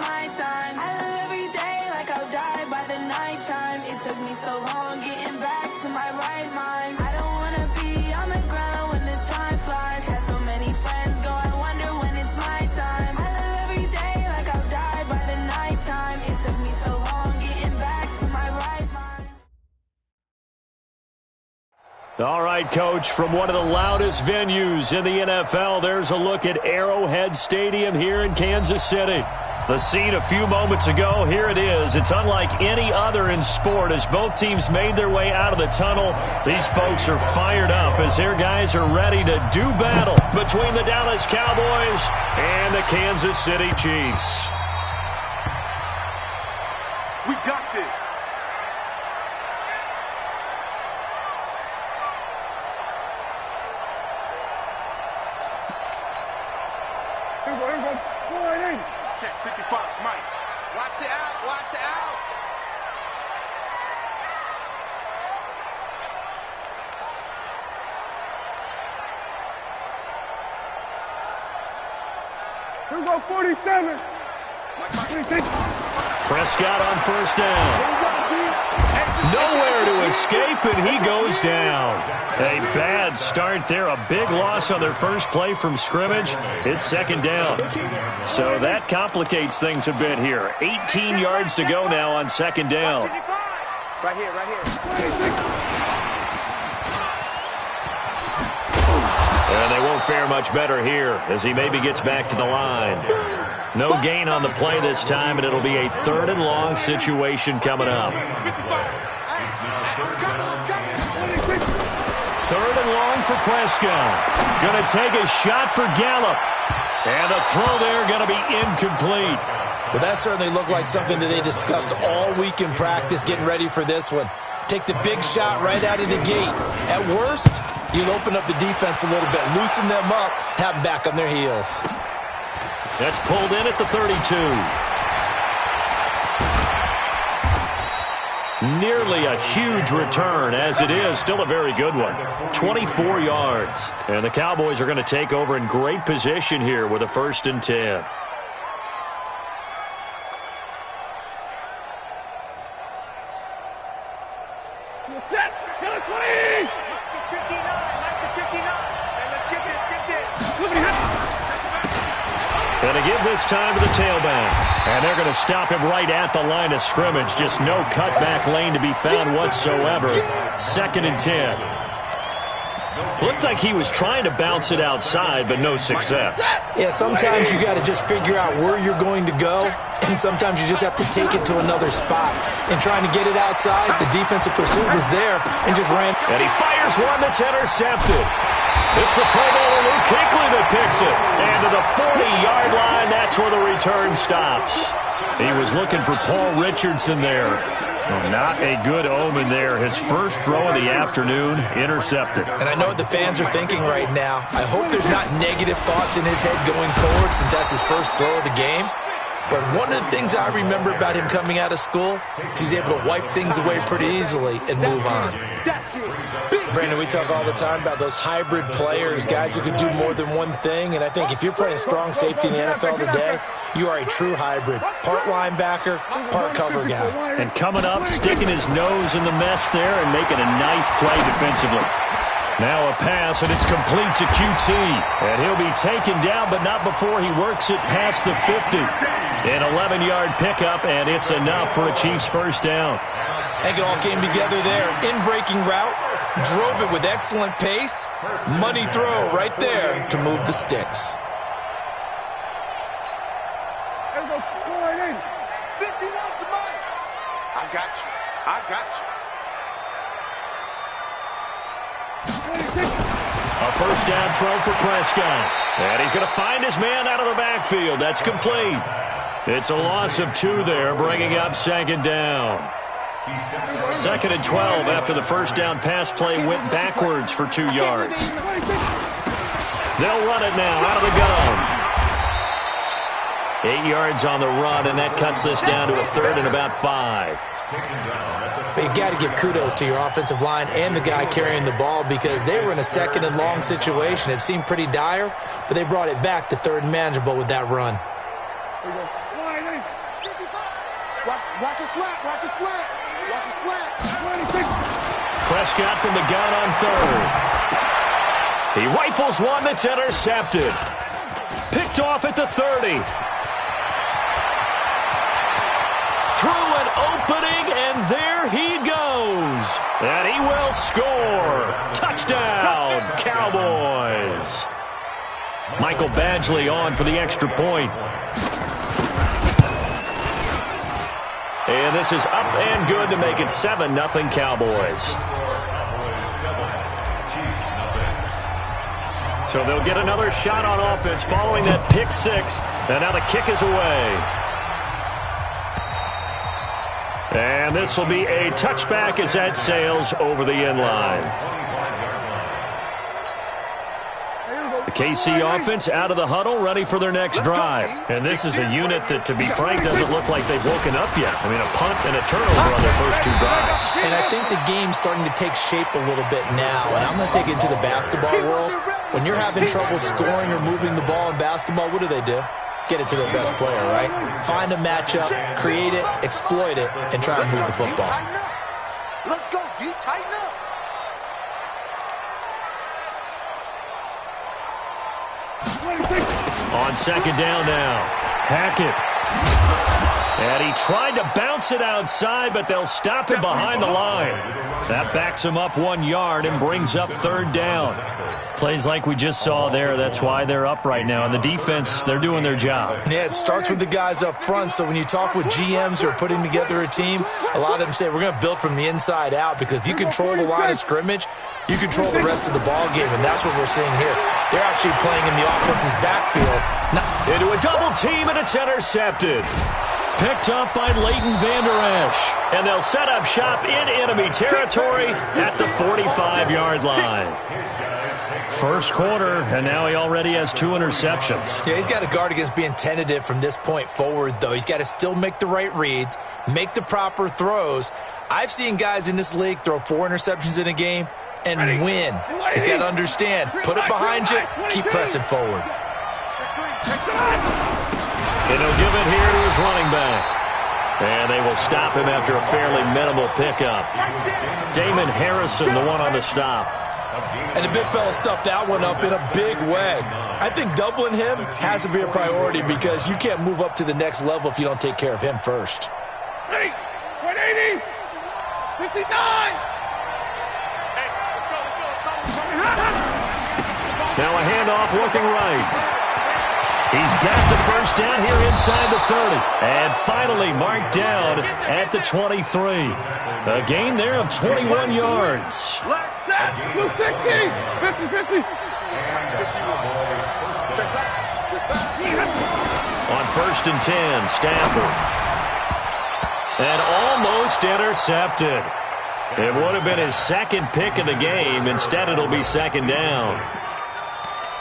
my time. I live every day like I'll die by the nighttime. It took me so long getting back to my right mind. I don't wanna be on the ground when the time flies. Had so many friends go, I wonder when it's my time. I live every day like I'll die by the nighttime. It took me so long getting back to my right mind. All right, Coach, from one of the loudest venues in the NFL, there's a look at Arrowhead Stadium here in Kansas City. The scene a few moments ago, here it is. It's unlike any other in sport as both teams made their way out of the tunnel. These folks are fired up as their guys are ready to do battle between the Dallas Cowboys and the Kansas City Chiefs. We've got this. Check 55, Mike. Watch the out, watch the out. Here we go, 47. Prescott on first down. Nowhere to escape, and he goes down. A bad start there. A big loss on their first play from scrimmage. It's second down. So that complicates things a bit here. 18 yards to go now on second down. Right here, right here. And they won't fare much better here as he maybe gets back to the line. No gain on the play this time, and it'll be a 3rd and long situation coming up. 3rd and long for Prescott. Going to take a shot for Gallup. And the throw there going to be incomplete. Well, that certainly looked like something that they discussed all week in practice getting ready for this one. Take the big shot right out of the gate. At worst, you'll open up the defense a little bit, loosen them up, have them back on their heels. That's pulled in at the 32. Nearly a huge return, as it is. Still a very good one. 24 yards. And the Cowboys are going to take over in great position here with a 1st and 10. And to give this time to the tailback. And they're going to stop him right at the line of scrimmage. Just no cutback lane to be found whatsoever. 2nd and 10. Looked like he was trying to bounce it outside, but no success. Yeah, sometimes you got to just figure out where you're going to go, and sometimes you just have to take it to another spot. And trying to get it outside, the defensive pursuit was there and just ran. And he fires one that's intercepted. It's the Pro Bowler Luke Kuechly that picks it. And to the 40-yard line, that's where the return stops. He was looking for Paul Richardson there. Not a good omen there. His first throw of the afternoon, intercepted. And I know what the fans are thinking right now. I hope there's not negative thoughts in his head going forward since that's his first throw of the game. But one of the things I remember about him coming out of school is he's able to wipe things away pretty easily and move on. Brandon, we talk all the time about those hybrid players, guys who can do more than one thing. And I think if you're playing strong safety in the NFL today, you are a true hybrid. Part linebacker, part cover guy. And coming up, sticking his nose in the mess there and making a nice play defensively. Now a pass, and it's complete to QT. And he'll be taken down, but not before he works it past the 50. An 11-yard pickup, and it's enough for a Chiefs first down. I think it all came together there. In-breaking route, drove it with excellent pace. Money throw right there to move the sticks. There we go, 4-8. 51 to Mike. I got you. I got you. A first down throw for Prescott. And he's going to find his man out of the backfield. That's complete. It's a loss of 2 there, bringing up 2nd down. 2nd and 12 after the first down pass play went backwards for 2 yards. They'll run it now out of the gun. 8 yards on the run, and that cuts this down to a 3rd and about 5. But you got to give kudos to your offensive line and the guy carrying the ball because they were in a 2nd and long situation. It seemed pretty dire, but they brought it back to 3rd and manageable with that run. There we go, 4-8. Watch a slant. Watch a slant. Watch a slant. Prescott from the gun on third. He rifles one that's intercepted. Picked off at the 30. Through an opening, and there he goes. And he will score. Touchdown, Cowboys. Michael Badgley on for the extra point. And this is up and good to make it 7-0 Cowboys. So they'll get another shot on offense following that pick six. And now the kick is away. And this will be a touchback as that sails over the end line. The KC offense out of the huddle, ready for their next drive. And this is a unit that, to be frank, doesn't look like they've woken up yet. I mean, a punt and a turnover on their first two drives. And I think the game's starting to take shape a little bit now. And I'm going to take it into the basketball world. When you're having trouble scoring or moving the ball in basketball, what do? Get it to their best player, right? Find a matchup, create it, exploit it, and try to move the football. Let's go, D. Tighten up. On second down now, Hackett. And he tried to bounce it outside, but they'll stop him behind the line. That backs him up 1 yard and brings up third down. Plays like we just saw there, that's why they're up right now. And the defense, they're doing their job. Yeah, it starts with the guys up front. So when you talk with GMs who are putting together a team, a lot of them say we're going to build from the inside out, because if you control the line of scrimmage, you control the rest of the ball game, and that's what we're seeing here. They're actually playing in the offense's backfield. Into a double team, and it's intercepted. Picked up by Leighton Vander Esch. And they'll set up shop in enemy territory at the 45-yard line. First quarter, and now he already has 2 interceptions. Yeah, he's got to guard against being tentative from this point forward, though. He's got to still make the right reads, make the proper throws. I've seen guys in this league throw 4 interceptions in a game and win. He's got to understand, put it behind you, keep pressing forward. And he'll give it here to his running back. And they will stop him after a fairly minimal pickup. Damon Harrison, the one on the stop. And the big fella stuffed that one up in a big way. I think doubling him has to be a priority, because you can't move up to the next level if you don't take care of him first. 180, 59. Now a handoff looking right. He's got the first down here inside the 30. And finally marked down at the 23. A gain there of 21 yards. 50, 50. On first and 10, Stafford. And almost intercepted. It would have been his second pick of the game. Instead, it'll be second down.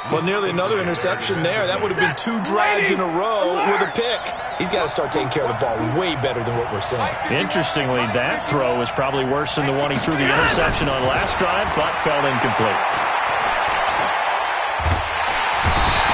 Well, nearly another interception there. That would have been 2 drives in a row with a pick. He's got to start taking care of the ball way better than what we're seeing. Interestingly, that throw is probably worse than the one he threw the interception on last drive, but fell incomplete.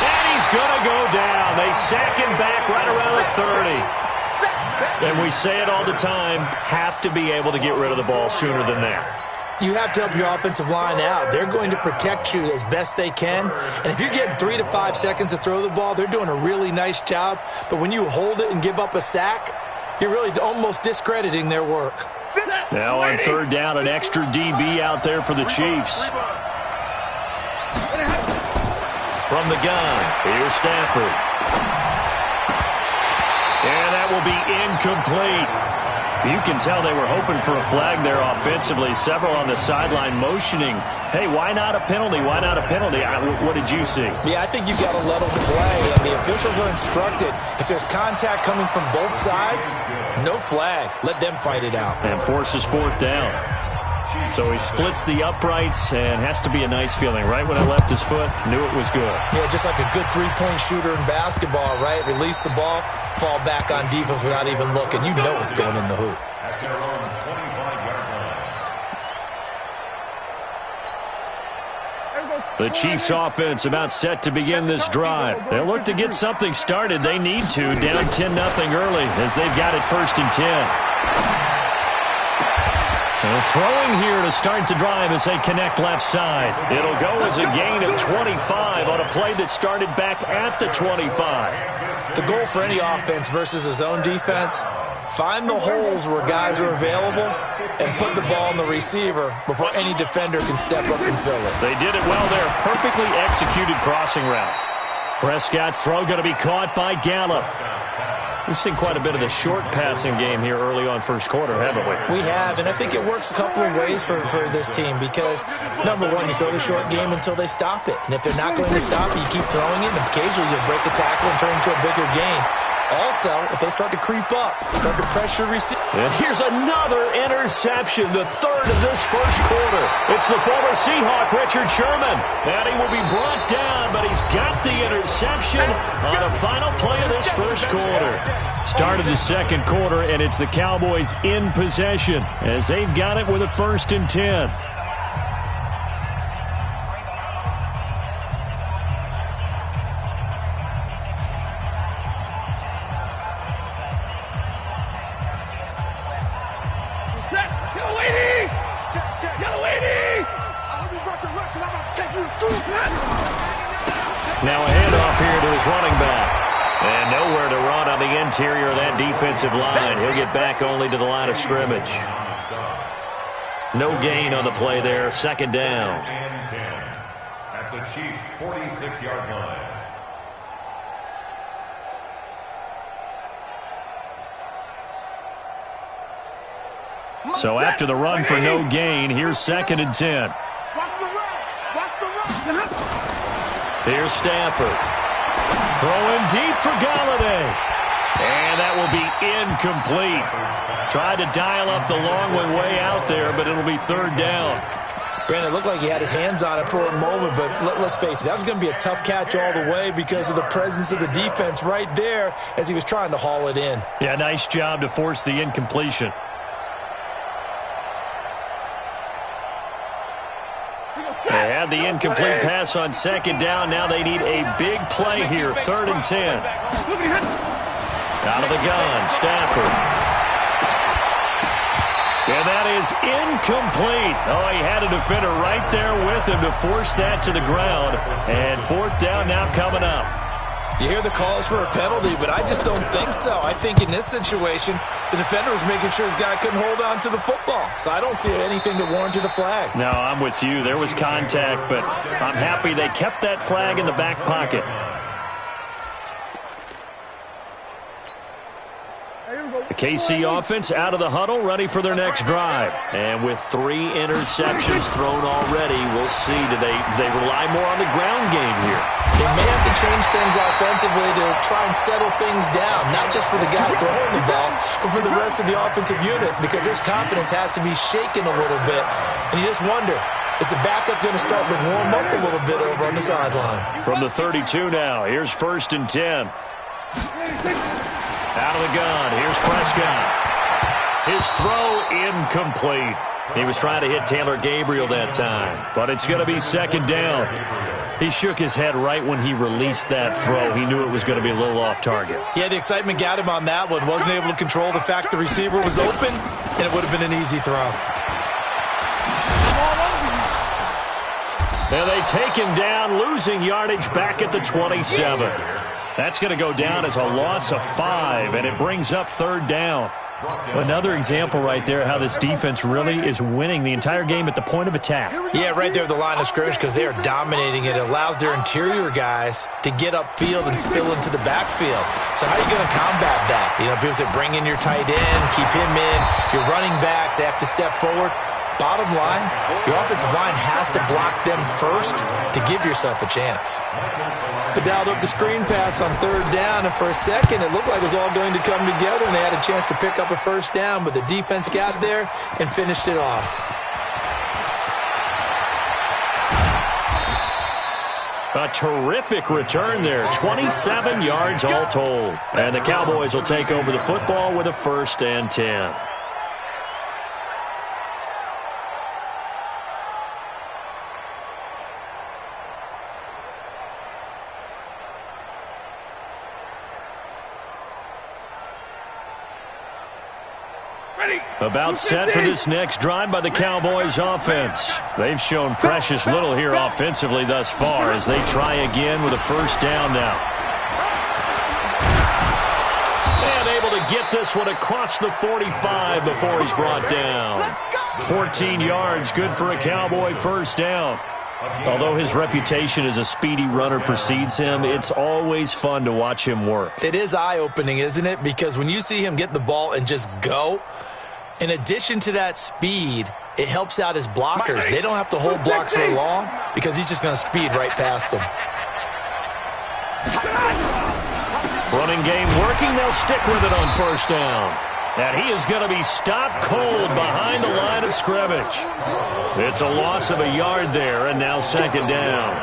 And he's going to go down. They sack him back right around the 30. And we say it all the time, have to be able to get rid of the ball sooner than that. You have to help your offensive line out. They're going to protect you as best they can. And if you're getting 3 to 5 seconds to throw the ball, they're doing a really nice job. But when you hold it and give up a sack, you're really almost discrediting their work. Now on third down, an extra DB out there for the Chiefs. From the gun, here's Stafford. And that will be incomplete. You can tell they were hoping for a flag there offensively. Several on the sideline motioning, hey, why not a penalty? Why not a penalty? What did you see? Yeah, I think you've got to let them play. And the officials are instructed, if there's contact coming from both sides, no flag. Let them fight it out. And forces fourth down. So he splits the uprights, and has to be a nice feeling. Right when it left his foot, knew it was good. Yeah, just like a good three-point shooter in basketball, right? Release the ball, fall back on defense without even looking. You know it's going in the hoop. There we go. The Chiefs offense about set to begin this drive. They'll look to get something started. They need to, down 10-0 early as they've got it 1st and 10. Throwing here to start the drive as they connect left side. It'll go as a gain of 25 on a play that started back at the 25. The goal for any offense versus a zone defense, find the holes where guys are available and put the ball on the receiver before any defender can step up and fill it. They did it well there. Perfectly executed crossing route. Prescott's throw going to be caught by Gallup. We've seen quite a bit of the short passing game here early on first quarter, haven't we? We have, and I think it works a couple of ways for this team because, number one, you throw the short game until they stop it. And if they're not going to stop it, you keep throwing it, and occasionally you'll break a tackle and turn it into a bigger gain. Also, if they start to creep up, start to pressure receive. And here's another interception, the third of this first quarter. It's the former Seahawk, Richard Sherman. And he will be brought down, but he's got the interception on the final play of this first quarter. Start of the second quarter, and it's the Cowboys in possession as they've got it with a 1st and 10. Now a handoff here to his running back. And nowhere to run on the interior of that defensive line. He'll get back only to the line of scrimmage. No gain on the play there. 2nd down. At the Chiefs' 46-yard line. So after the run for no gain, here's 2nd and 10. Here's Stafford. Throwing deep for Galladay. And that will be incomplete. Tried to dial up the long way out there, but it'll be 3rd down. Brandon, it looked like he had his hands on it for a moment, but let's face it, that was going to be a tough catch all the way because of the presence of the defense right there as he was trying to haul it in. Yeah, nice job to force the incompletion. They had the incomplete pass on 2nd down. Now they need a big play here. 3rd and 10. Out of the gun, Stafford. And that is incomplete. Oh, he had a defender right there with him to force that to the ground. And 4th down now coming up. You hear the calls for a penalty, but I just don't think so. I think in this situation, the defender was making sure his guy couldn't hold on to the football. So I don't see anything to warrant a flag. No, I'm with you. There was contact, but I'm happy they kept that flag in the back pocket. The KC offense out of the huddle, ready for their next drive. And with 3 interceptions thrown already, we'll see. Do they rely more on the ground game here? They may have to change things offensively to try and settle things down, not just for the guy throwing the ball, but for the rest of the offensive unit, because his confidence has to be shaken a little bit. And you just wonder, is the backup going to start to warm up a little bit over on the sideline? From the 32 now, here's 1st and 10. Out of the gun, here's Prescott. His throw incomplete. He was trying to hit Taylor Gabriel that time, but it's going to be 2nd down. He shook his head right when he released that throw. He knew it was going to be a little off target. Yeah, the excitement got him on that one. Wasn't able to control the fact the receiver was open, and it would have been an easy throw. And they take him down, losing yardage back at the 27. That's going to go down as a loss of 5, and it brings up 3rd down. Another example right there how this defense really is winning the entire game at the point of attack. Yeah, right there at the line of scrimmage because they are dominating it. It allows their interior guys to get upfield and spill into the backfield. So how are you going to combat that? You know, because they bring in your tight end, keep him in, your running backs, they have to step forward. Bottom line, your offensive line has to block them first to give yourself a chance. They dialed up the screen pass on 3rd down, and for a second it looked like it was all going to come together, and they had a chance to pick up a 1st down, but the defense got there and finished it off. A terrific return there, 27 yards all told. And the Cowboys will take over the football with a 1st and 10. About set for this next drive by the Cowboys offense. They've shown precious little here offensively thus far as they try again with a first down now. And able to get this one across the 45 before he's brought down. 14 yards, good for a Cowboy first down. Although his reputation as a speedy runner precedes him, it's always fun to watch him work. It is eye-opening, isn't it? Because when you see him get the ball and just go, in addition to that speed, it helps out his blockers. They don't have to hold blocks for long because he's just going to speed right past them. Running game working. They'll stick with it on first down. And he is going to be stopped cold behind the line of scrimmage. It's a loss of a yard there, and now second down.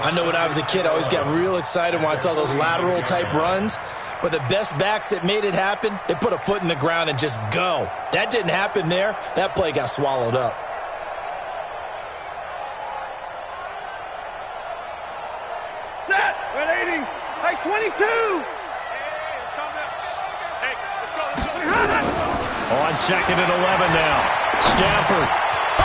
I know when I was a kid, I always got real excited when I saw those lateral-type runs. But the best backs that made it happen, they put a foot in the ground and just go. That didn't happen there. That play got swallowed up. Set. 180. Like 22. On second and 11 now. Stafford.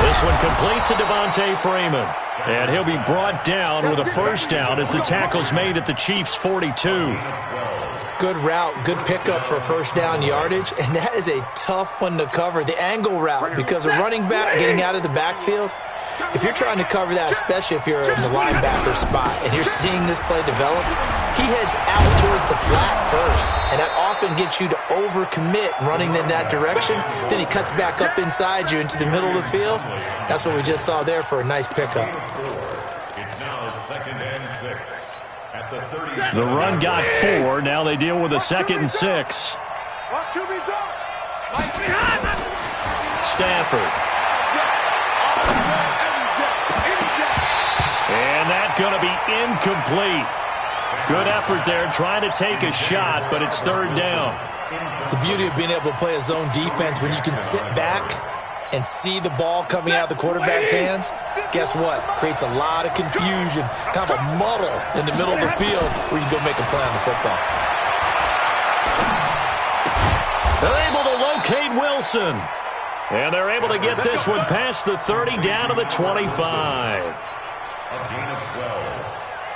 This one complete to Devontae Freeman. And he'll be brought down with a first down as the tackle's made at the Chiefs' 42. Good route, good pickup for first down yardage, and that is a tough one to cover. The angle route, because a running back getting out of the backfield, if you're trying to cover that, especially if you're in the linebacker spot and you're seeing this play develop, he heads out towards the flat first, and that often gets you to overcommit running in that direction. Then he cuts back up inside you into the middle of the field. That's what we just saw there for a nice pickup. It's now second and 6 at the 30. The run got 4. Now they deal with a second and 6. Stafford. And that's going to be incomplete. Good effort there, trying to take a shot, but it's third down. The beauty of being able to play a zone defense when you can sit back and see the ball coming out of the quarterback's hands, guess what? Creates a lot of confusion, kind of a muddle in the middle of the field where you go make a play on the football. They're able to locate Wilson. And they're able to get this one past the 30 down to the 25. A gain of 12.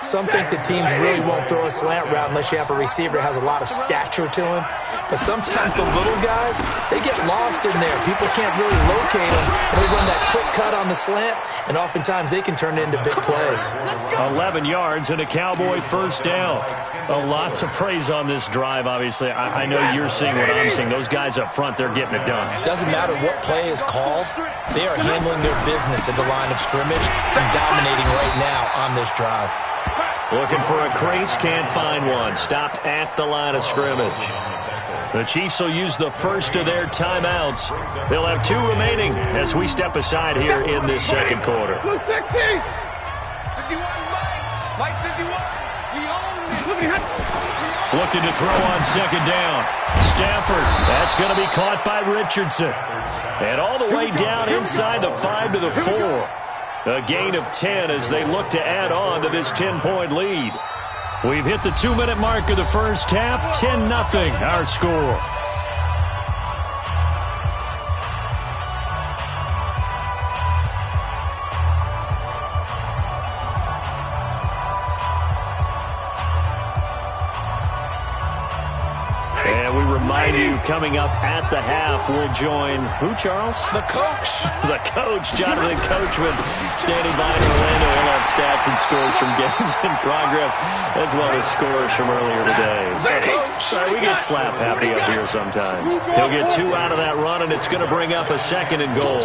Some think the teams really won't throw a slant route unless you have a receiver that has a lot of stature to him. But sometimes the little guys, they get lost in there. People can't really locate them. And they run that quick cut on the slant, and oftentimes they can turn it into big plays. 11 yards and a Cowboy first down. A lot to praise on this drive, obviously. I know you're seeing what I'm seeing. Those guys up front, they're getting it done. Doesn't matter what play is called. They are handling their business at the line of scrimmage and dominating right now on this drive. Looking for a crease, can't find one. Stopped at the line of scrimmage. The Chiefs will use the first of their timeouts. They'll have 2 remaining as we step aside here in this second quarter. 51, Mike 51. Looking to throw on second down. Stafford, that's going to be caught by Richardson. And all the way down inside the 5 to the 4. A gain of 10 as they look to add on to this 10-point lead. We've hit the 2-minute mark of the first half. 10-0 our score. And we remind you, coming up at the half, we'll join who, Charles? The coach. The coach, Jonathan Coachman, standing by in Orlando. He'll have stats and scores from games in progress, as well as scores from earlier today. The coach. We get slap happy up here sometimes. He'll get 2 out of that run, and it's going to bring up a second and goal.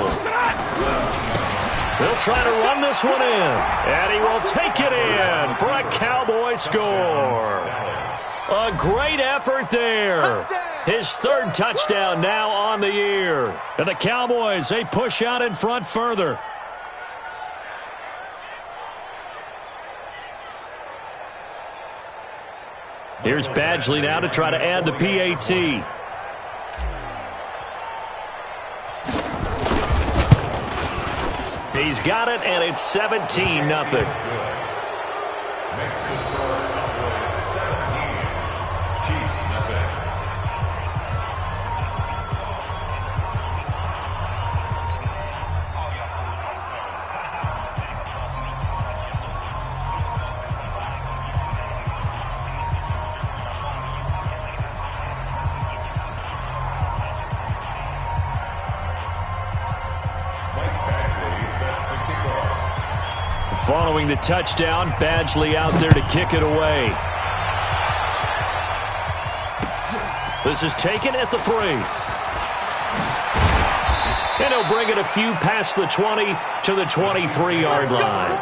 They'll try to run this one in, and he will take it in for a Cowboy score. A great effort there. His 3rd touchdown now on the year. And the Cowboys, they push out in front further. Here's Badgley now to try to add the PAT. He's got it, and it's 17-0. Following the touchdown, Badgley out there to kick it away. This is taken at the 3. And he'll bring it a few past the 20 to the 23-yard line.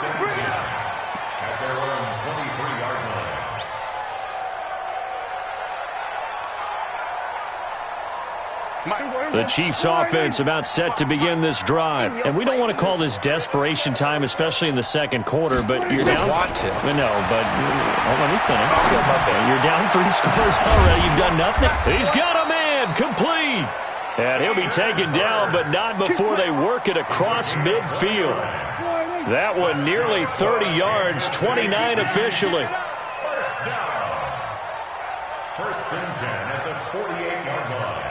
The Chiefs offense about set to begin this drive. And we don't want to call this desperation time, especially in the second quarter, but you're down. Want to. No, but let me finish. You're down 3 scores already. You've done nothing. He's got a man complete. And he'll be taken down, but not before they work it across midfield. That one nearly 30 yards, 29 officially. First down. First and 10 at the 48-yard line.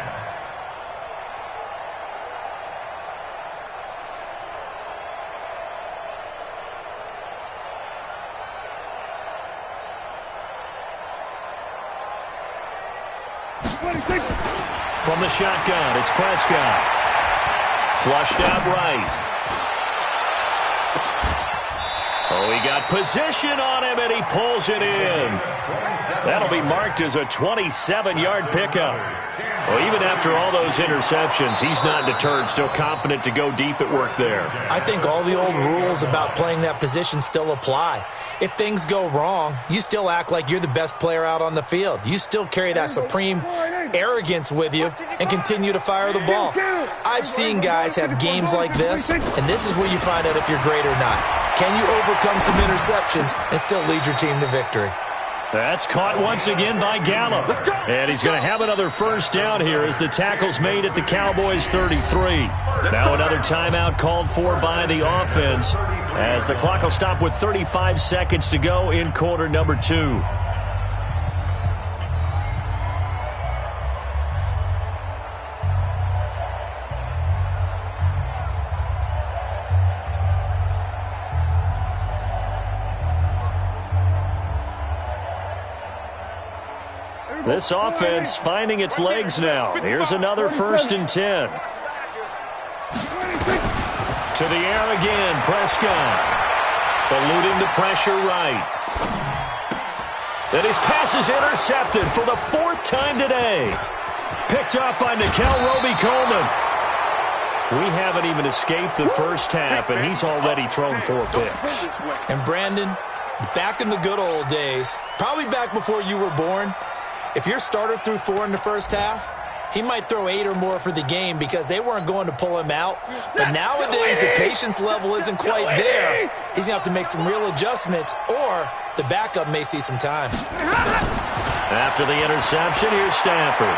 From the shotgun, it's Prescott. Flushed out right. Oh, he got position on him, and he pulls it in. That'll be marked as a 27-yard pickup. Well, even after all those interceptions, he's not deterred, still confident to go deep at work there. I think all the old rules about playing that position still apply. If things go wrong, you still act like you're the best player out on the field. You still carry that supreme arrogance with you and continue to fire the ball. I've seen guys have games like this, and this is where you find out if you're great or not. Can you overcome some interceptions and still lead your team to victory? That's caught once again by Gallup. And he's going to have another first down here as the tackle's made at the Cowboys' 33. Now another timeout called for by the offense as the clock will stop with 35 seconds to go in quarter number 2. This offense finding its legs now. Here's another first and 10. To the air again, Prescott. Eluding the pressure right. And his pass is intercepted for the 4th time today. Picked up by Nikel Roby-Coleman. We haven't even escaped the first half, and he's already thrown 4 picks. And Brandon, back in the good old days, probably back before you were born, if your starter threw 4 in the first half, he might throw 8 or more for the game because they weren't going to pull him out. But nowadays, the patience level isn't quite there. He's going to have to make some real adjustments, or the backup may see some time. After the interception, here's Stafford.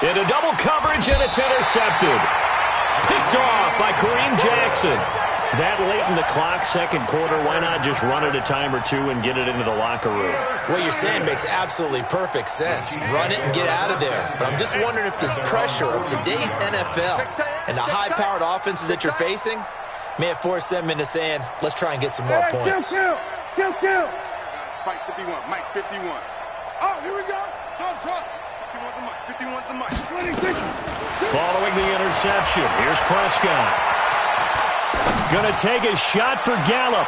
Into double coverage, and it's intercepted. Picked off by Kareem Jackson. That late in the clock, second quarter, why not just run it a time or two and get it into the locker room? What you're saying makes absolutely perfect sense. Run it and get out of there. But I'm just wondering if the pressure of today's NFL and the high-powered offenses that you're facing may have forced them into saying, let's try and get some more points. Kill. Mike 51, Mike 51. Oh, here we go. Shot. 51's the Mike. Following the interception, here's Prescott. Going to take a shot for Gallup.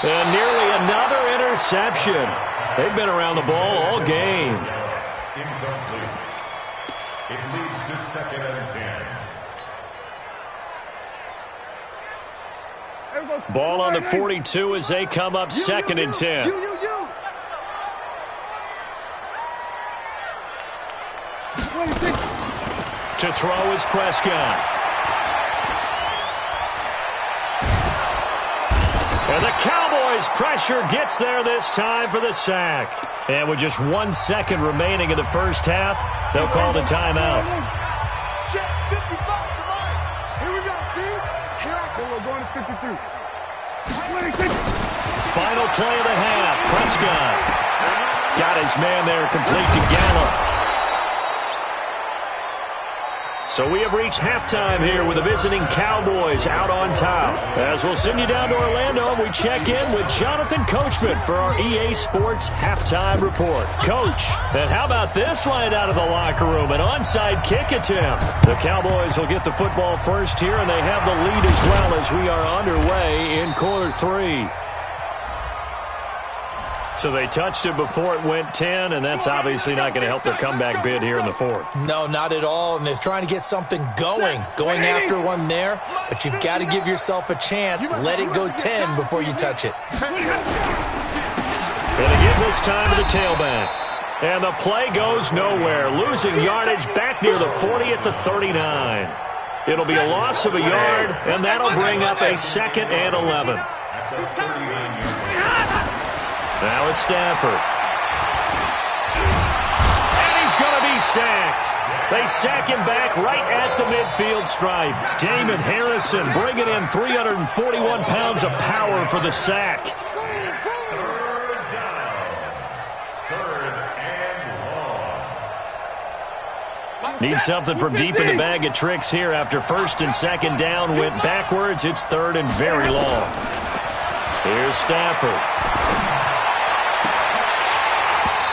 And nearly another interception. They've been around the ball all game. Incomplete. It leads to 2nd and 10. Ball on the 42 as they come up 2nd and 10. To throw is Prescott. And the Cowboys' pressure gets there this time for the sack. And with just 1 second remaining in the first half, they'll call the timeout. Check 55 tonight. Here we go, dude. Here I come. We're going to 52. Final play of the half. Prescott got his man there complete to Gallup. So we have reached halftime here with the visiting Cowboys out on top. As we'll send you down to Orlando, we check in with Jonathan Coachman for our EA Sports Halftime Report. Coach, and how about this line out of the locker room? An onside kick attempt. The Cowboys will get the football first here, and they have the lead as well as we are underway in quarter 3. So they touched it before it went 10, and that's obviously not going to help their comeback bid here in the 4th. No, not at all, and they're trying to get something going after one there, but you've got to give yourself a chance. Let it go 10 before you touch it. And again this time to the tailback. And the play goes nowhere, losing yardage back near the 40 at the 39. It'll be a loss of a yard, and that'll bring up a 2nd and 11. Now it's Stafford. And he's going to be sacked. They sack him back right at the midfield stripe. Damon Harrison bringing in 341 pounds of power for the sack. Need something from deep in the bag of tricks here after 1st and 2nd down went backwards. It's 3rd and very long. Here's Stafford.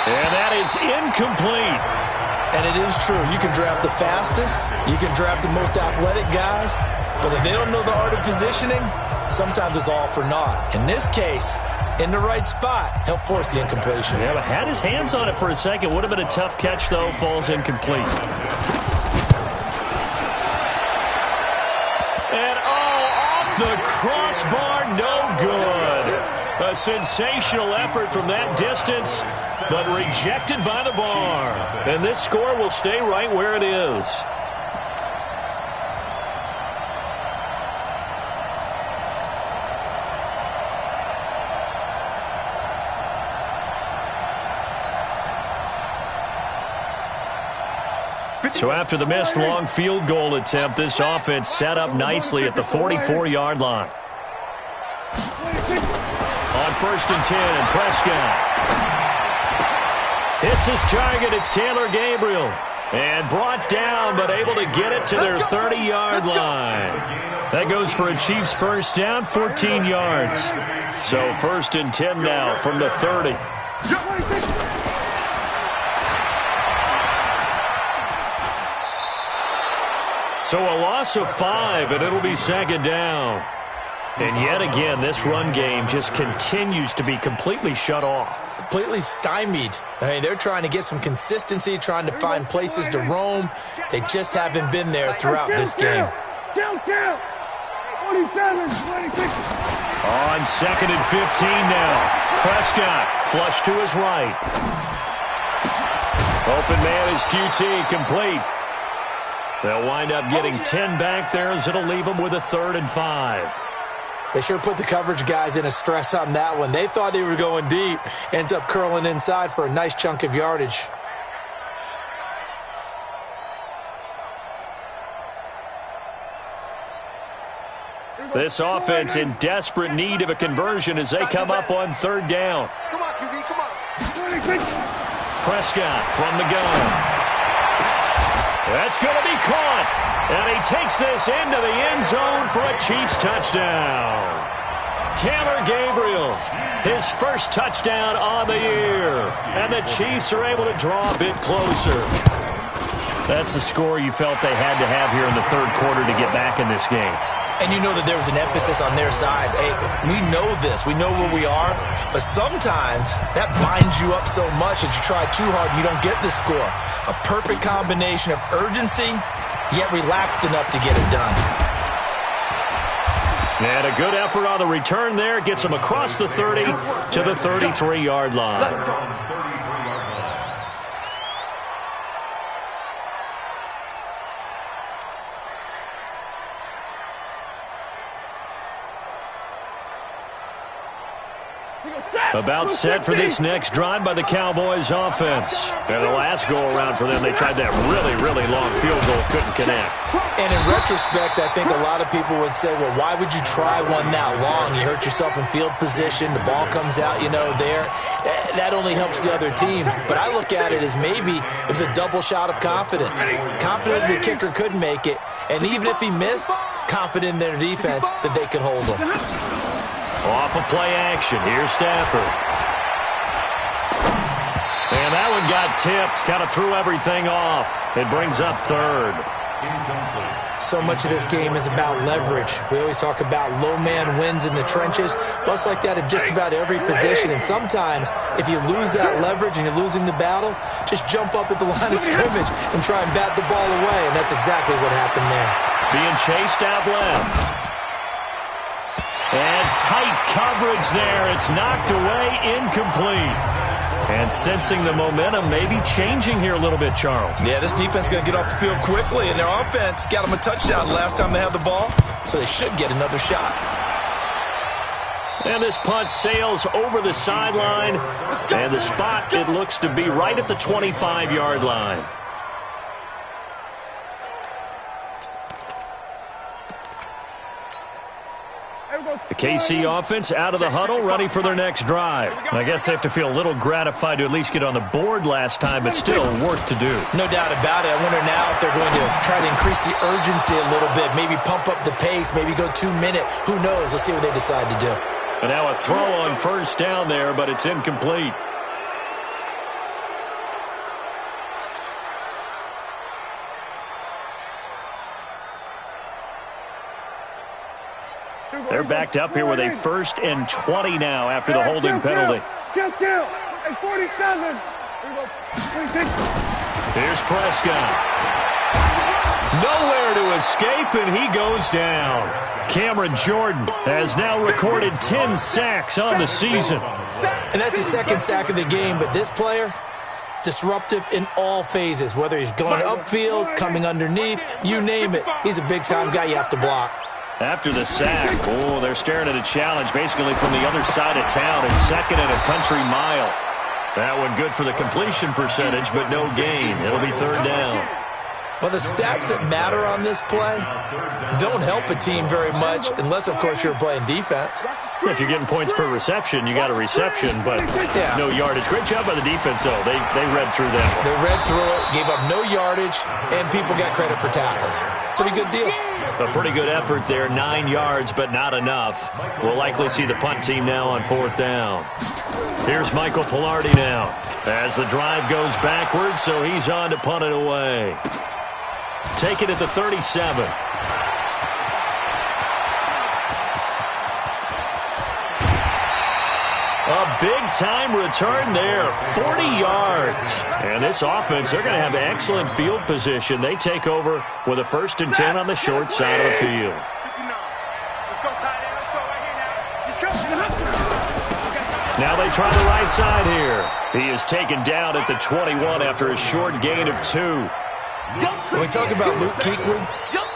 And that is incomplete. And it is true. You can draft the fastest. You can draft the most athletic guys. But if they don't know the art of positioning, sometimes it's all for naught. In this case, in the right spot, help force the incompletion. Yeah, but had his hands on it for a second. Would have been a tough catch, though. Falls incomplete. And, off the crossbar, no good. A sensational effort from that distance, but rejected by the bar. And this score will stay right where it is. So after the missed long field goal attempt, this offense set up nicely at the 44-yard line. On 1st and 10, and Prescott hits his target. It's Taylor Gabriel. And brought down, but able to get it to their 30-yard line. That goes for a Chiefs first down, 14 yards. So 1st and 10 now from the 30. So a loss of 5, and it'll be 2nd down. And yet again, this run game just continues to be completely shut off. Completely stymied. I mean, they're trying to get some consistency, trying to find places to roam. They just haven't been there throughout this game. 27, 26. On 2nd and 15 now. Prescott flush to his right. Open man is QT, complete. They'll wind up getting 10 back there as it'll leave them with a 3rd and 5. They sure put the coverage guys in a stress on that one. They thought they were going deep. Ends up curling inside for a nice chunk of yardage. This offense in desperate need of a conversion as they come up on 3rd down. Come on, QB, come on. Prescott from the gun. That's going to be caught. And he takes this into the end zone for a Chiefs touchdown. Taylor Gabriel, his first touchdown on the year. And the Chiefs are able to draw a bit closer. That's the score you felt they had to have here in the 3rd quarter to get back in this game. And you know that there was an emphasis on their side. Hey, we know this. We know where we are. But sometimes that binds you up so much that you try too hard and you don't get this score. A perfect combination of urgency, yet relaxed enough to get it done. And a good effort on the return there. Gets them across the 30 to the 33-yard line. Let's go. About set for this next drive by the Cowboys offense. And the last go-around for them, they tried that really, really long field goal, couldn't connect. And in retrospect, I think a lot of people would say, well, why would you try one that long? You hurt yourself in field position. The ball comes out, there. That only helps the other team. But I look at it as maybe it was a double shot of confidence. Confident the kicker could make it. And even if he missed, confident in their defense that they could hold him. Off of play action. Here's Stafford. And that one got tipped. Kind of threw everything off. It brings up third. So much of this game is about leverage. We always talk about low man wins in the trenches. Well, it's like that in just about every position. And sometimes, if you lose that leverage and you're losing the battle, just jump up at the line of scrimmage and try and bat the ball away. And that's exactly what happened there. Being chased out left. And tight coverage there. It's knocked away, incomplete. And sensing the momentum maybe changing here a little bit, Charles. Yeah, this defense is going to get off the field quickly, and their offense got them a touchdown last time they had the ball, so they should get another shot. And this punt sails over the sideline, and the spot, it looks to be right at the 25-yard line. The KC offense out of the huddle, ready for their next drive. I guess they have to feel a little gratified to at least get on the board last time, but still work to do. No doubt about it. I wonder now if they're going to try to increase the urgency a little bit, maybe pump up the pace, maybe go 2-minute. Who knows? Let's see what they decide to do. And now a throw on first down there, but it's incomplete. They're backed up here with a 1st and 20 now after the holding penalty. Kill. Hey, 47. Here's Prescott. Nowhere to escape, and he goes down. Cameron Jordan has now recorded 10 sacks on the season. And that's his 2nd sack of the game, but this player, disruptive in all phases, whether he's going upfield, coming underneath, you name it. He's a big-time guy you have to block. After the sack, they're staring at a challenge basically from the other side of town. It's 2nd and a country mile. That one good for the completion percentage, but no gain. It'll be 3rd down. Well, the stats that matter on this play don't help a team very much unless, of course, you're playing defense. If you're getting points per reception, you got a reception, but no yardage. Great job by the defense, though. They read through that one. They read through it, gave up no yardage, and people got credit for tackles. Pretty good deal. A pretty good effort there. 9 yards, but not enough. We'll likely see the punt team now on 4th down. Here's Michael Pilardi now as the drive goes backwards, so he's on to punt it away. Take it at the 37. A big-time return there, 40 yards. And this offense, they're going to have excellent field position. They take over with a 1st and 10 on the short side of the field. Now they try the right side here. He is taken down at the 21 after a short gain of 2. When we talk about Luke Kuechly,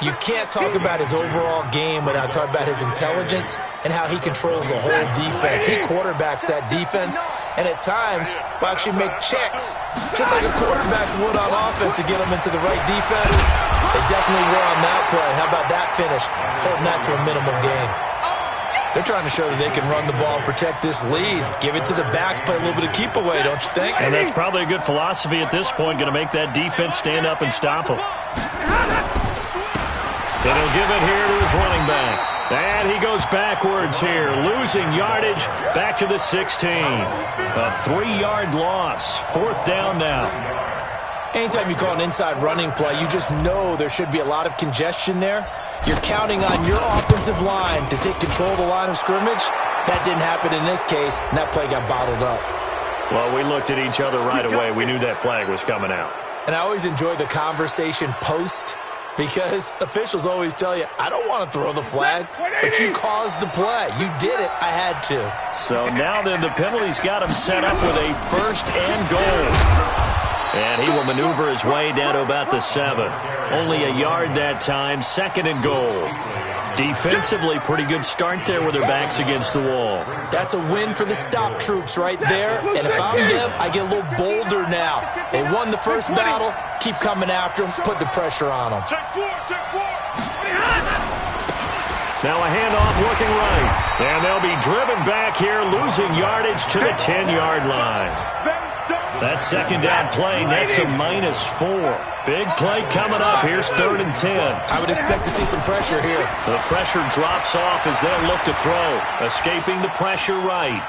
you can't talk about his overall game without talking about his intelligence and how he controls the whole defense. He quarterbacks that defense, and at times will actually make checks, just like a quarterback would on offense to get them into the right defense. They definitely were on that play. How about that finish, holding that to a minimal gain? They're trying to show that they can run the ball and protect this lead. Give it to the backs, play a little bit of keep away, don't you think? And that's probably a good philosophy at this point, going to make that defense stand up and stop them. And he'll give it here to his running back. And he goes backwards here, losing yardage back to the 16. A 3-yard loss, 4th down now. Anytime you call an inside running play, you just know there should be a lot of congestion there. You're counting on your offensive line to take control of the line of scrimmage. That didn't happen in this case, and that play got bottled up. Well, we looked at each other right away. We knew that flag was coming out. And I always enjoy the conversation post, because officials always tell you, I don't want to throw the flag, but you caused the play. You did it. I had to. So now then the penalty's got him set up with a 1st and goal. And he will maneuver his way down to about the 7. Only a yard that time, 2nd and goal. Defensively, pretty good start there with their backs against the wall. That's a win for the stop troops right there. And if I'm them, I get a little bolder now. They won the first battle. Keep coming after them. Put the pressure on them. Now a handoff looking right. And they'll be driven back here, losing yardage to the 10-yard line. That second down play nets a -4. Big play coming up. Here's 3rd and 10. I would expect to see some pressure here. The pressure drops off as they'll look to throw. Escaping the pressure right.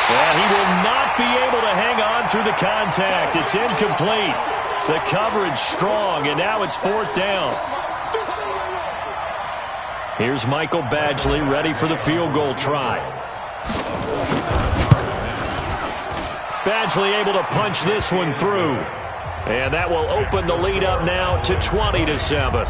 Well, he will not be able to hang on through the contact. It's incomplete. The coverage strong, and now it's 4th down. Here's Michael Badgley ready for the field goal try. Badgley able to punch this one through. And that will open the lead up now to 20-7.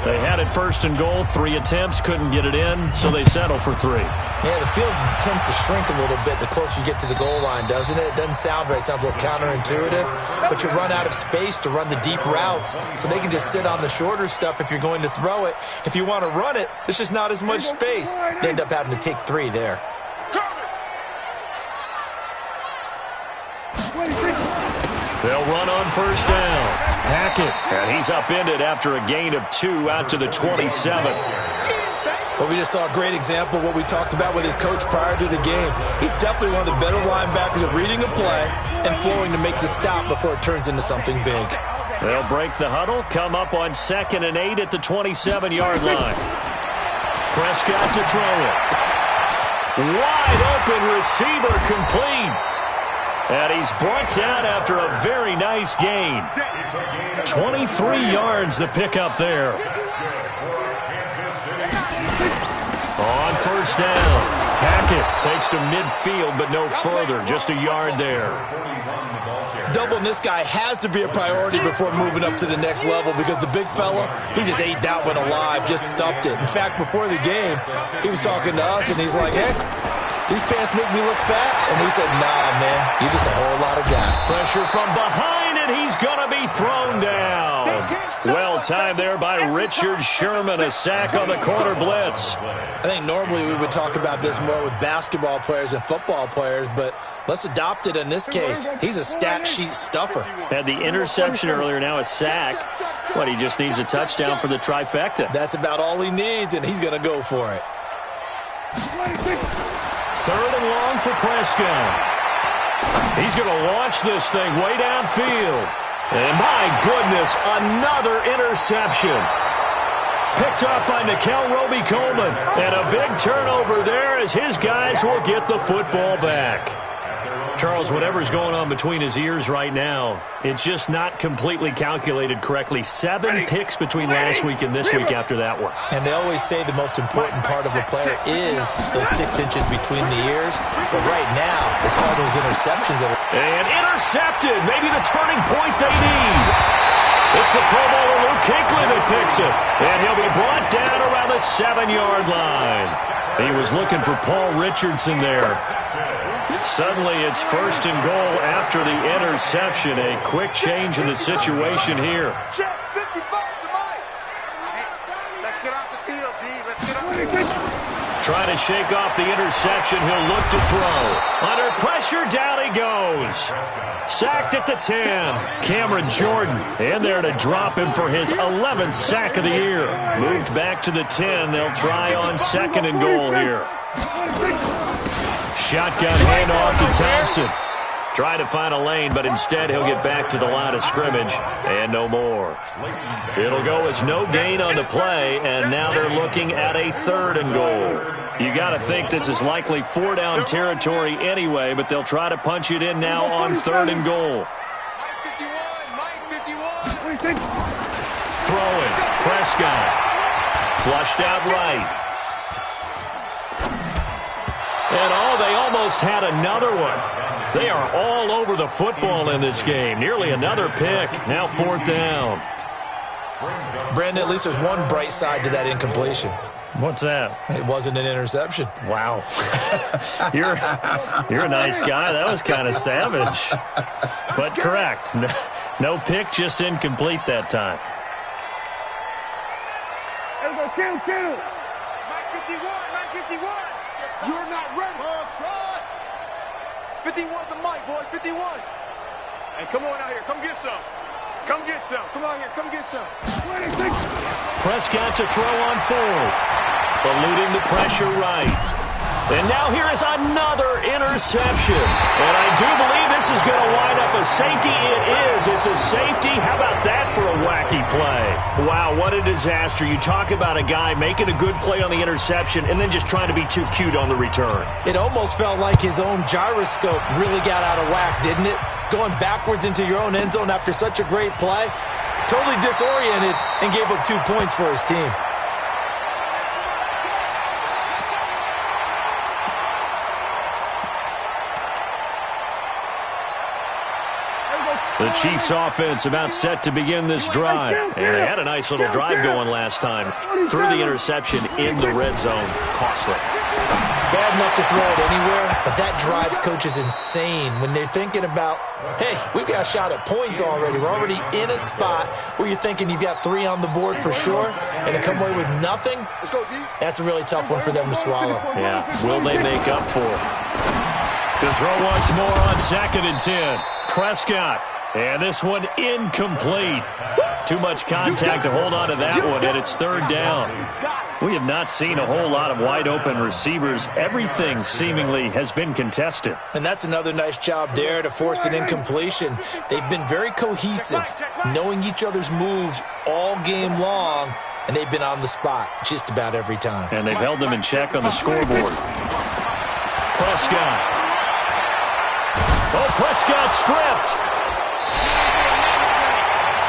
They had it 1st and goal, 3 attempts, couldn't get it in, so they settle for 3. Yeah, the field tends to shrink a little bit the closer you get to the goal line, doesn't it? It doesn't sound right. It sounds a little counterintuitive. But you run out of space to run the deep routes, so they can just sit on the shorter stuff if you're going to throw it. If you want to run it, there's just not as much space. They end up having to take 3 there. They'll run on 1st down. Hackett, and he's upended after a gain of 2 out to the 27. Well, we just saw a great example of what we talked about with his coach prior to the game. He's definitely one of the better linebackers at reading a play and flowing to make the stop before it turns into something big. They'll break the huddle, come up on 2nd and 8 at the 27-yard line. Prescott to throw it. Wide open receiver complete. And he's brought down after a very nice gain. 23 yards the pickup there. On 1st down, Hackett takes to midfield, but no further, just a yard there. Doubling this guy has to be a priority before moving up to the next level because the big fella, he just ate that one alive, just stuffed it. In fact, before the game, he was talking to us, and he's like, hey, these pants make me look fat. And we said, nah, man, you're just a whole lot of guy. Pressure from behind, and he's going to be thrown down. Well timed there by Richard Sherman, a sack on the corner blitz. I think normally we would talk about this more with basketball players and football players, but let's adopt it in this case. He's a stat sheet stuffer. Had the interception earlier, now a sack. What, he just needs a touchdown for the trifecta. That's about all he needs, and he's going to go for it. 3rd and long for Prescott. He's going to launch this thing way downfield. And my goodness, another interception. Picked up by Nickel Roby-Coleman. And a big turnover there as his guys will get the football back. Charles, whatever's going on between his ears right now, it's just not completely calculated correctly. 7 picks between last week and this week after that one. And they always say the most important part of a player is those 6 inches between the ears. But right now, it's all those interceptions. And intercepted. Maybe the turning point they need. It's the Pro Bowler Luke Kuechly that picks it. And he'll be brought down around the 7-yard line. He was looking for Paul Richardson there. Suddenly it's 1st and goal after the interception. A quick change in the situation here. Check 55 to Mike. Let's get off the field, D. Let's get off the field. Trying to shake off the interception. He'll look to throw. Under pressure, down he goes. Sacked at the 10. Cameron Jordan in there to drop him for his 11th sack of the year. Moved back to the 10. They'll try on 2nd and goal here. Shotgun handoff to Thompson. Trying to find a lane, but instead he'll get back to the line of scrimmage, and no more. It'll go as no gain on the play, and now they're looking at a 3rd and goal. You got to think this is likely 4-down territory anyway, but they'll try to punch it in now on 3rd and goal. Throwing, Prescott. Flushed out right. And they almost had another one. They are all over the football in this game. Nearly another pick. Now 4th down. Brandon, at least there's one bright side to that incompletion. What's that? It wasn't an interception. Wow. You're a nice guy. That was kind of savage. But correct. No pick, just incomplete that time. There we go, 2-2. Mike 51, Mike 51. You're not ready. Try. 51 the mic, boys, 51. Hey, come on out here. Come get some. Come get some. Come on here. Come get some. 26. Prescott to throw on fourth. Eluding the pressure right. And now here is another interception. And I do believe this is going to wind up a safety. It is. It's a safety. How about that for a wacky play? Wow, what a disaster. You talk about a guy making a good play on the interception and then just trying to be too cute on the return. It almost felt like his own gyroscope really got out of whack, didn't it? Going backwards into your own end zone after such a great play. Totally disoriented and gave up 2 points for his team. The Chiefs offense about set to begin this drive. And they had a nice little drive going last time. Threw the interception in the red zone. Costly. Bad enough to throw it anywhere, but that drives coaches insane when they're thinking about, hey, we've got a shot at points already. We're already in a spot where you're thinking you've got 3 on the board for sure, and to come away with nothing, that's a really tough one for them to swallow. Yeah, will they make up for it? To throw once more on 2nd and 10. Prescott. And this one incomplete. Too much contact to hold on to that one, and it's 3rd down. We have not seen a whole lot of wide-open receivers. Everything seemingly has been contested. And that's another nice job there to force an incompletion. They've been very cohesive, knowing each other's moves all game long, and they've been on the spot just about every time. And they've held them in check on the scoreboard. Prescott. Oh, Prescott stripped.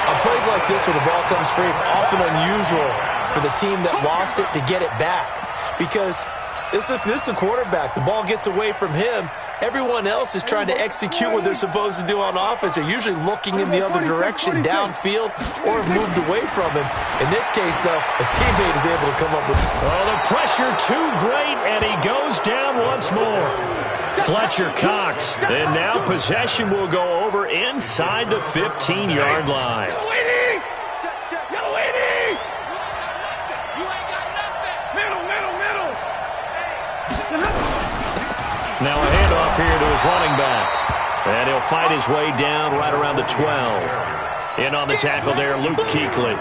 On plays like this where the ball comes free, it's often unusual for the team that lost it to get it back. Because this is the quarterback. The ball gets away from him. Everyone else is trying to execute what they're supposed to do on offense. They're usually looking in the other direction, downfield, or have moved away from him. In this case, though, a teammate is able to come up with... Oh, the pressure too great, and he goes down once more. Fletcher Cox. And now possession will go over inside the 15-yard line. Now a handoff here to his running back. And he'll fight his way down right around the 12. In on the tackle there, Luke Kuechly.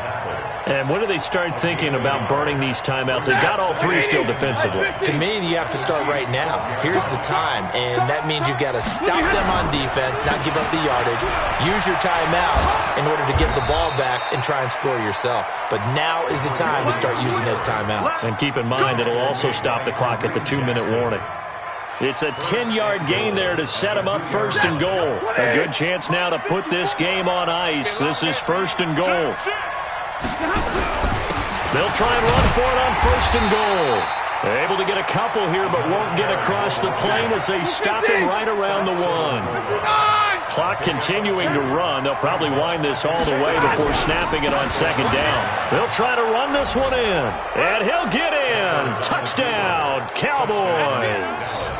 And when do they start thinking about burning these timeouts? They've got all 3 still defensively. To me, you have to start right now. Here's the time, and that means you've got to stop them on defense, not give up the yardage, use your timeouts in order to get the ball back and try and score yourself. But now is the time to start using those timeouts. And keep in mind, it'll also stop the clock at the 2-minute warning. It's a 10-yard gain there to set them up 1st and goal. A good chance now to put this game on ice. This is 1st and goal. They'll try and run for it on 1st and goal. Able to get a couple here, but won't get across the plane as they stop him right around the 1. Clock continuing to run. They'll probably wind this all the way before snapping it on 2nd down. They'll try to run this one in, and he'll get in. Touchdown, Cowboys.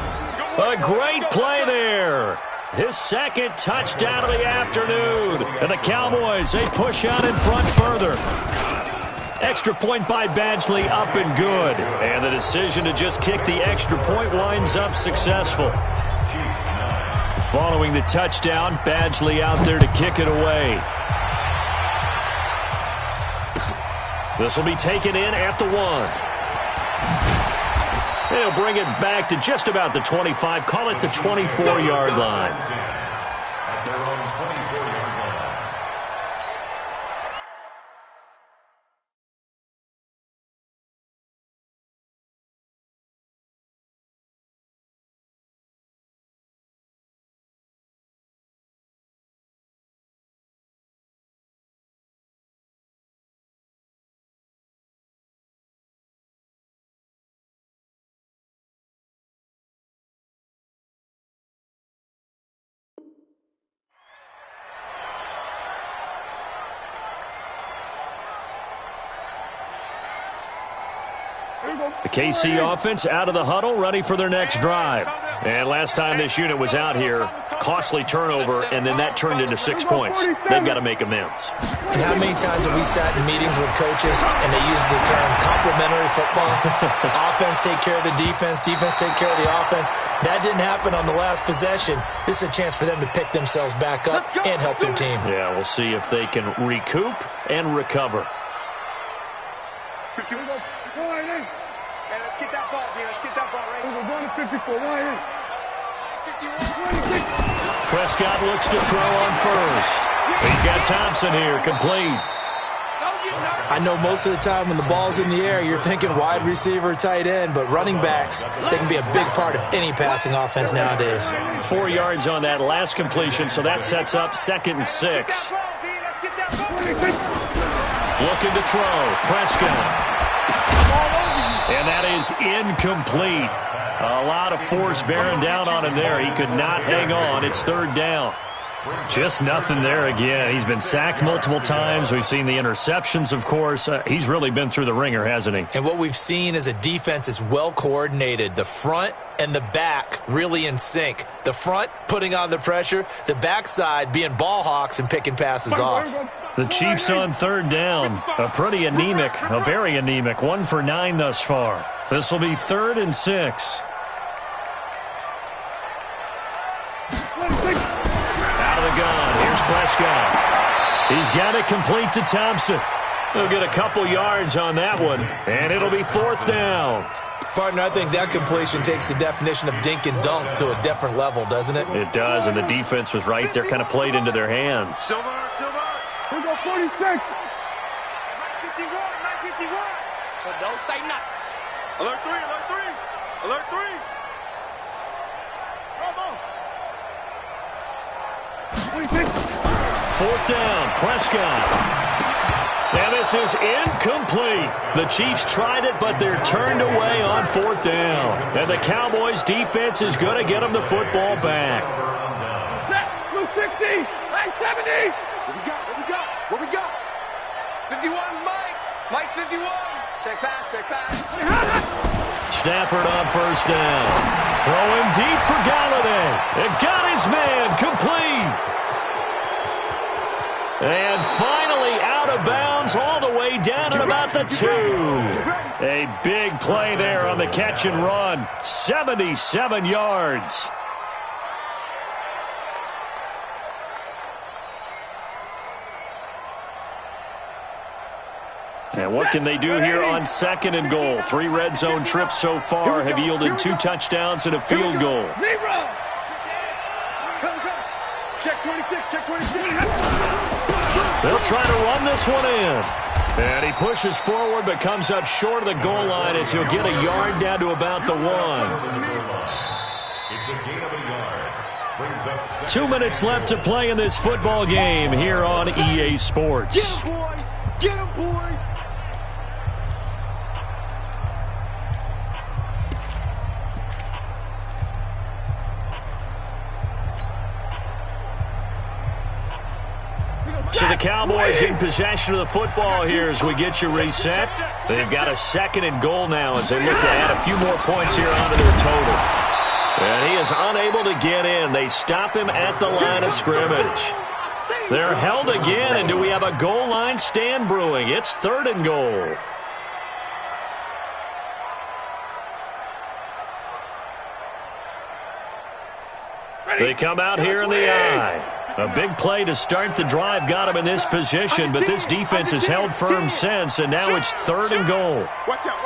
A great play there. His 2nd touchdown of the afternoon. And the Cowboys, they push out in front further. Extra point by Badgley, up and good. And the decision to just kick the extra point winds up successful. Following the touchdown, Badgley out there to kick it away. This will be taken in at the 1. They'll bring it back to just about the 25, call it the 24-yard line. At their own 24-yard line. The KC offense out of the huddle, ready for their next drive. And last time this unit was out here, costly turnover, and then that turned into 6 points. They've got to make amends. And how many times have we sat in meetings with coaches and they use the term complementary football? Offense take care of the defense, defense take care of the offense. That didn't happen on the last possession. This is a chance for them to pick themselves back up and help their team. Yeah, we'll see if they can recoup and recover. Let's get that ball, man. Let's get that ball right. We're going to 54. Prescott looks to throw on first. He's got Thompson here, complete. I know most of the time when the ball's in the air, you're thinking wide receiver, tight end, but running backs, they can be a big part of any passing offense nowadays. 4 yards on that last completion, so that sets up 2nd and 6. Looking to throw, Prescott. And that is incomplete. A lot of force bearing down on him there. He could not hang on. It's 3rd down. Just nothing there again. He's been sacked multiple times. We've seen the interceptions, of course. He's really been through the ringer, hasn't he? And what we've seen is a defense that's well coordinated. The front and the back really in sync. The front putting on the pressure. The backside being ball hawks and picking passes off. The Chiefs on 3rd down. A pretty anemic, a very anemic. 1 for 9 thus far. This will be 3rd and 6. Out of the gun. Here's Prescott. He's got it complete to Thompson. He'll get a couple yards on that one, and it'll be 4th down. Partner, I think that completion takes the definition of dink and dunk to a different level, doesn't it? It does, and the defense was right there, kind of played into their hands. Silver. We go 46. 951. So don't say nothing. Alert 3. Alert 3. Bravo. 26. 4th down, Prescott. And this is incomplete. The Chiefs tried it, but they're turned away on 4th down. And the Cowboys' defense is going to get them the football back. Blue 60. 970. What we got? 51, Mike 51. Check pass. Stafford on 1st down. Throwing deep for Galladay. And got his man complete. And finally out of bounds all the way down at about the 2. A big play there on the catch and run. 77 yards. And what can they do here on 2nd and goal? 3 red zone trips so far have yielded 2 touchdowns and a field goal. Check 26. They'll try to run this one in. And he pushes forward but comes up short of the goal line as he'll get a yard down to about the 1. It's a gain of a yard. Brings up 2 minutes left to play in this football game here on EA Sports. Get him, boy. So the Cowboys in possession of the football here as we get you reset. They've got a 2nd and goal now as they look to add a few more points here onto their total. And he is unable to get in. They stop him at the line of scrimmage. They're held again, and do we have a goal line stand brewing? It's 3rd and goal. They come out here in the eye. A big play to start the drive got him in this position, but this defense has held firm since, and now it's 3rd and goal. Watch out.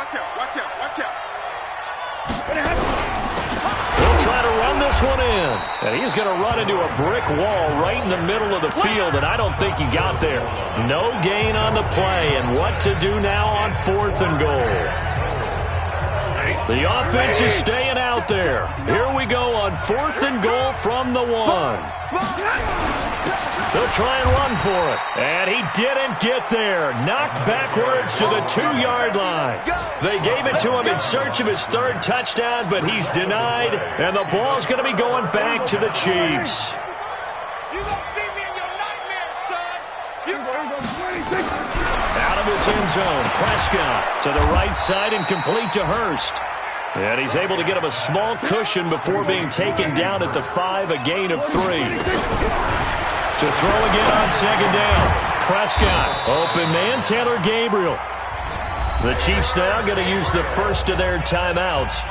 They'll try to run this one in, and he's going to run into a brick wall right in the middle of the field, and I don't think he got there. No gain on the play, and what to do now on 4th and goal. The offense is staying out there. Here we go on 4th and goal from the 1. They'll try and run for it. And he didn't get there. Knocked backwards to the 2-yard line. They gave it to him in search of his 3rd touchdown, but he's denied. And the ball's going to be going back to the Chiefs. You gonna see me in your nightmares, son. Out of his end zone. Prescott to the right side and complete to Hurst. And he's able to get him a small cushion before being taken down at the 5, a gain of 3. To throw again on second down. Prescott, open man, Taylor Gabriel. The Chiefs now going to use the first of their timeouts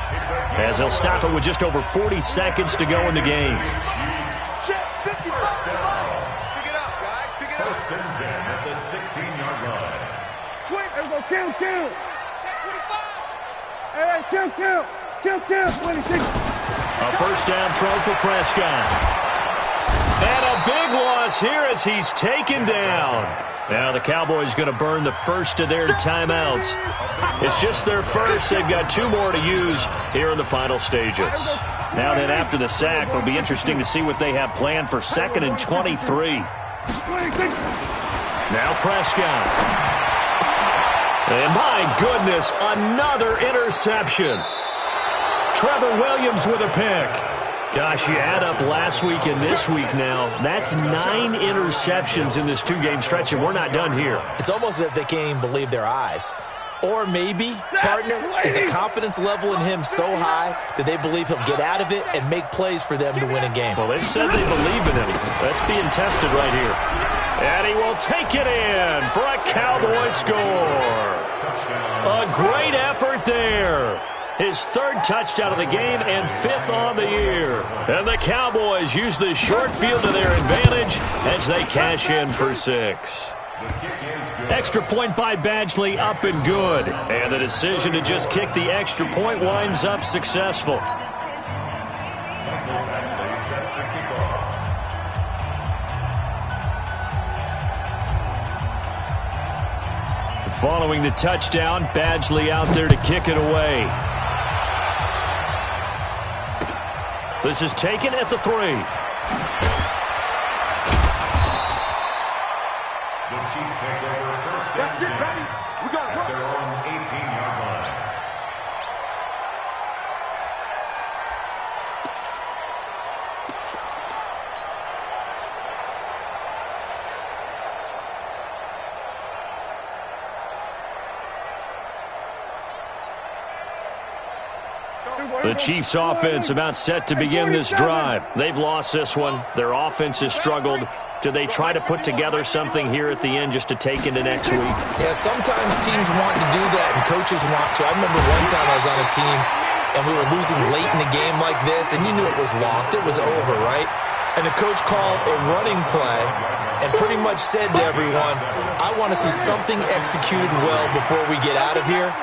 as they'll stop it with just over 40 seconds to go in the game. First and 10 at the 16-yard line. Kill. Hey, kill. 26. A first down throw for Prescott. And a big loss here as he's taken down. Now the Cowboys going to burn the first of their timeouts. It's just their first. They've got 2 more to use here in the final stages. Now then, after the sack, it'll be interesting to see what they have planned for 2nd and 23. Now Prescott. And my goodness, another interception. Trevor Williams with a pick. Gosh, you add up last week and this week now, that's 9 interceptions in this 2-game stretch, and we're not done here. It's almost as if they can't even believe their eyes. Or maybe, partner, is the confidence level in him so high that they believe he'll get out of it and make plays for them to win a game. Well, they've said they believe in him. That's being tested right here. And he will take it in for a Cowboy score. A great effort there. His 3rd touchdown of the game and 5th on the year. And the Cowboys use the short field to their advantage as they cash in for 6. Extra point by Badgley, up and good. And the decision to just kick the extra point winds up successful. Following the touchdown, Badgley out there to kick it away. This is taken at the 3. The Chiefs take over first and 10 at their own 18-yard line. The Chiefs' offense about set to begin this drive. They've lost this one. Their offense has struggled. Do they try to put together something here at the end just to take into next week? Yeah, sometimes teams want to do that and coaches want to. I remember one time I was on a team and we were losing late in a game like this, and you knew it was lost. It was over, right? And the coach called a running play and pretty much said to everyone, I want to see something executed well before we get out of here.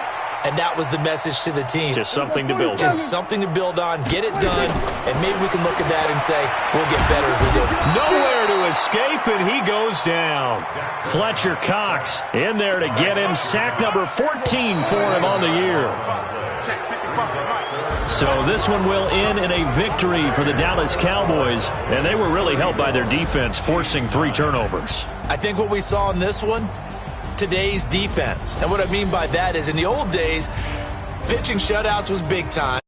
And that was the message to the team. Just something to build on. Just something to build on, get it done, and maybe we can look at that and say, we'll get better as we go. Nowhere to escape, and he goes down. Fletcher Cox in there to get him. Sack number 14 for him on the year. So this one will end in a victory for the Dallas Cowboys, and they were really helped by their defense, forcing 3 turnovers. I think what we saw in this one, today's defense. And what I mean by that is in the old days, pitching shutouts was big time.